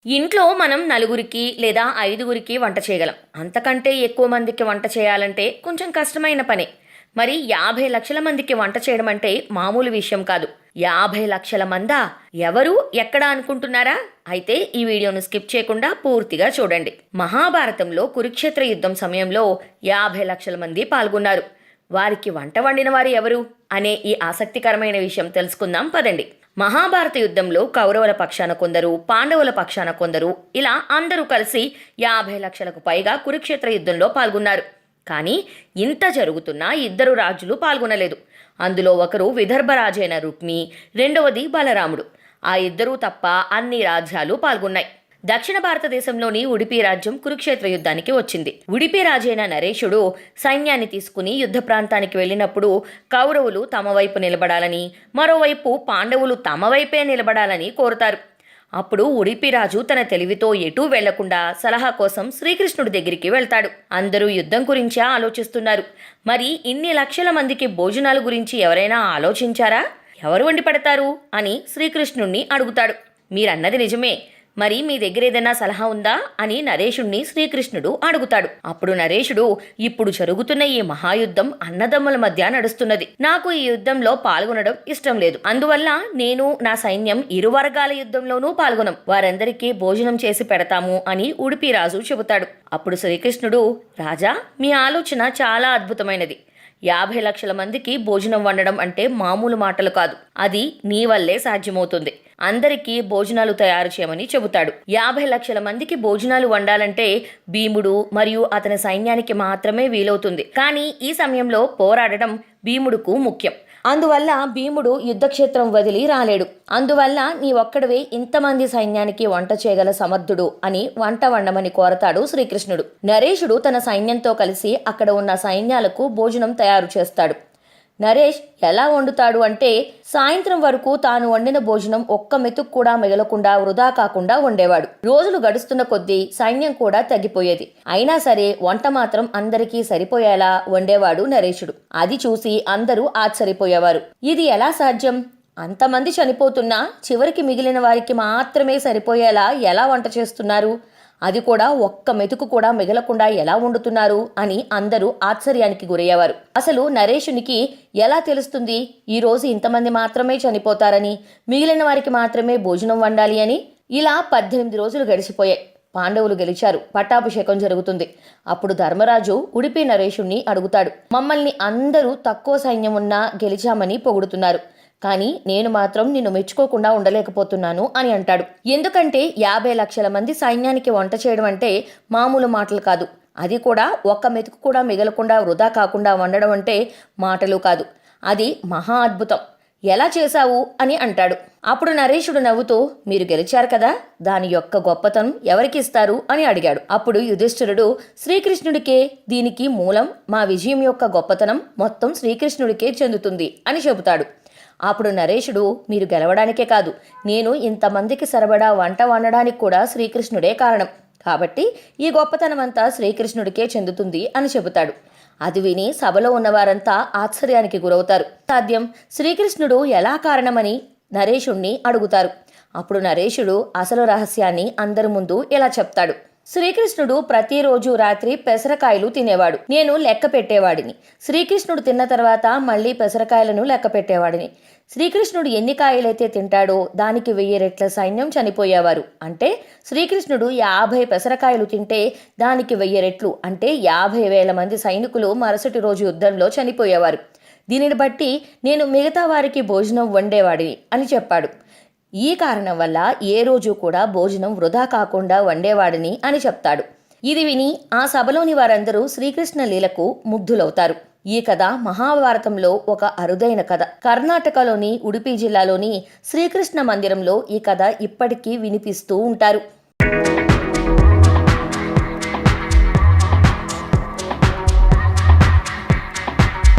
ఇంట్లో మనం నలుగురికి లేదా ఐదుగురికి వంట చేయగలం. అంతకంటే ఎక్కువ మందికి వంట చేయాలంటే కొంచెం కష్టమైన పనే. మరి 50 లక్షల మందికి వంట చేయడం అంటే మామూలు విషయం కాదు. 50 లక్షల మందా? ఎవరు ఎక్కడ అనుకుంటున్నారా? అయితే ఈ వీడియోను స్కిప్ చేయకుండా పూర్తిగా చూడండి. మహాభారతంలో కురుక్షేత్ర యుద్ధం సమయంలో 50 లక్షల మంది పాల్గొన్నారు. వారికి వంట వండిన వారు ఎవరు అనే ఈ ఆసక్తికరమైన విషయం తెలుసుకుందాం పదండి. మహాభారత యుద్ధంలో కౌరవుల పక్షాన కొందరు, పాండవుల పక్షాన కొందరు, ఇలా అందరూ కలిసి 50 లక్షలకు పైగా కురుక్షేత్ర యుద్ధంలో పాల్గొన్నారు. కానీ ఇంత జరుగుతున్నా ఇద్దరు రాజులు పాల్గొనలేదు. అందులో ఒకరు విదర్భ రాజైన రుక్మి, రెండవది బలరాముడు. ఆ ఇద్దరూ తప్ప అన్ని రాజ్యాలు పాల్గొన్నాయి. దక్షిణ భారతదేశంలోని ఉడిపి రాజ్యం కురుక్షేత్ర యుద్ధానికి వచ్చింది. ఉడిపి రాజైన నరేషుడు సైన్యాన్ని తీసుకుని యుద్ధ ప్రాంతానికి వెళ్ళినప్పుడు కౌరవులు తమ వైపు నిలబడాలని, మరోవైపు పాండవులు తమ వైపే నిలబడాలని కోరుతారు. అప్పుడు ఉడిపి రాజు తన తెలివితో ఎటూ వెళ్లకుండా సలహా కోసం శ్రీకృష్ణుడి దగ్గరికి వెళ్తాడు. అందరూ యుద్ధం గురించే ఆలోచిస్తున్నారు. మరి ఇన్ని లక్షల మందికి భోజనాల గురించి ఎవరైనా ఆలోచించారా? ఎవరు వండి పెడతారు అని శ్రీకృష్ణుణ్ణి అడుగుతాడు. మీరన్నది నిజమే, మరి మీ దగ్గర ఏదైనా సలహా ఉందా అని నరేషుణ్ణి శ్రీకృష్ణుడు అడుగుతాడు. అప్పుడు నరేషుడు, ఇప్పుడు జరుగుతున్న ఈ మహాయుద్ధం అన్నదమ్ముల మధ్య నడుస్తున్నది. నాకు ఈ యుద్ధంలో పాల్గొనడం ఇష్టం లేదు. అందువల్ల నేను నా సైన్యం ఇరు వర్గాల యుద్ధంలోనూ పాల్గొనం. వారందరికీ భోజనం చేసి పెడతాము అని ఉడిపి రాజు చెబుతాడు. అప్పుడు శ్రీకృష్ణుడు, రాజా, మీ ఆలోచన చాలా అద్భుతమైనది. 50 లక్షల మందికి భోజనం వండడం అంటే మామూలు మాటలు కాదు. అది నీ వల్లే సాధ్యమవుతుంది. అందరికీ భోజనాలు తయారు చేయమని చెబుతాడు. 50 లక్షల మందికి భోజనాలు వండాలంటే భీముడు మరియు అతని సైన్యానికి మాత్రమే వీలవుతుంది. కానీ ఈ సమయంలో పోరాడడం భీముడుకు ముఖ్యం. అందువల్ల భీముడు యుద్ధక్షేత్రం వదిలి రాలేడు. అందువల్ల నీ ఒక్కడవే ఇంతమంది సైన్యానికి వంట చేయగల సమర్థుడు అని వంట వండమని కోరతాడు శ్రీకృష్ణుడు. నరేషుడు తన సైన్యంతో కలిసి అక్కడ ఉన్న సైన్యాలకు భోజనం తయారు చేస్తాడు. నరేష్ ఎలా వండుతాడు అంటే, సాయంత్రం వరకు తాను వండిన భోజనం ఒక్క మెతుకు కూడా మిగలకుండా వృధా కాకుండా వండేవాడు. రోజులు గడుస్తున్న కొద్దీ సైన్యం కూడా తగ్గిపోయేది. అయినా సరే వంట మాత్రం అందరికీ సరిపోయేలా వండేవాడు నరేషుడు. అది చూసి అందరూ ఆశ్చర్యపోయేవారు. ఇది ఎలా సాధ్యం? అంతమంది చనిపోతున్నా చివరికి మిగిలిన వారికి మాత్రమే సరిపోయేలా ఎలా వంట చేస్తున్నారు? అది కూడా ఒక్క మెతుకు కూడా మిగలకుండా ఎలా వండుతున్నారు అని అందరూ ఆశ్చర్యానికి గురయ్యేవారు. అసలు నరేషునికి ఎలా తెలుస్తుంది ఈరోజు ఇంతమంది మాత్రమే చనిపోతారని, మిగిలిన వారికి మాత్రమే భోజనం వండాలి అని? ఇలా 18 రోజులు గడిచిపోయాయి. పాండవులు గెలిచారు. పట్టాభిషేకం జరుగుతుంది. అప్పుడు ధర్మరాజు ఉడిపి నరేషుణ్ణి అడుగుతాడు. మమ్మల్ని అందరూ తక్కువ సైన్యం ఉన్నా గెలిచామని పొగుడుతున్నారు, కానీ నేను మాత్రం నిన్ను మెచ్చుకోకుండా ఉండలేకపోతున్నాను అని అంటాడు. ఎందుకంటే 50 లక్షల మంది సైన్యానికి వంట చేయడం అంటే మామూలు మాటలు కాదు. అది కూడా ఒక్క మెతుకు కూడా మిగలకుండా వృధా కాకుండా వండడం అంటే మాటలు కాదు. అది మహా అద్భుతం. ఎలా చేశావు అని అంటాడు. అప్పుడు నరేషుడు నవ్వుతూ, మీరు గెలిచారు కదా, దాని యొక్క గొప్పతనం ఎవరికి ఇస్తారు అని అడిగాడు. అప్పుడు యుధిష్ఠిరుడు, శ్రీకృష్ణుడికే. దీనికి మూలం మా విజయం యొక్క గొప్పతనం మొత్తం శ్రీకృష్ణుడికే చెందుతుంది అని చెబుతాడు. అప్పుడు నరేషుడు, మీరు గెలవడానికే కాదు, నేను ఇంతమందికి సరిపడా వంట వండడానికి కూడా శ్రీకృష్ణుడే కారణం. కాబట్టి ఈ గొప్పతనమంతా శ్రీకృష్ణుడికే చెందుతుంది అని చెబుతాడు. అది విని సభలో ఉన్నవారంతా ఆశ్చర్యానికి గురవుతారు. సాధ్యం, శ్రీకృష్ణుడు ఎలా కారణమని నరేషుణ్ణి అడుగుతారు. అప్పుడు నరేషుడు అసలు రహస్యాన్ని అందరి ముందు ఇలా చెప్తాడు. శ్రీకృష్ణుడు ప్రతిరోజు రాత్రి పెసరకాయలు తినేవాడు. నేను లెక్క పెట్టేవాడిని. శ్రీకృష్ణుడు తిన్న తర్వాత మళ్ళీ పెసరకాయలను లెక్క పెట్టేవాడిని. శ్రీకృష్ణుడు ఎన్ని కాయలైతే తింటాడో దానికి 1000 రెట్ల సైన్యం చనిపోయేవారు. అంటే శ్రీకృష్ణుడు 50 పెసరకాయలు తింటే దానికి 1000 రెట్లు అంటే 50,000 మంది సైనికులు మరుసటి రోజు యుద్ధంలో చనిపోయేవారు. దీనిని బట్టి నేను మిగతా వారికి భోజనం వండేవాడిని అని చెప్పాడు. ఈ కారణం వల్ల ఏ రోజు కూడా భోజనం వృధా కాకుండా వండేవాడిని అని చెప్తాడు. ఇది విని ఆ సభలోని వారందరూ శ్రీకృష్ణ లీలకు ముగ్ధులవుతారు. ఈ కథ మహాభారతంలో ఒక అరుదైన కథ. కర్ణాటకలోని ఉడిపి జిల్లాలోని శ్రీకృష్ణ మందిరంలో ఈ కథ ఇప్పటికీ వినిపిస్తూ ఉంటారు.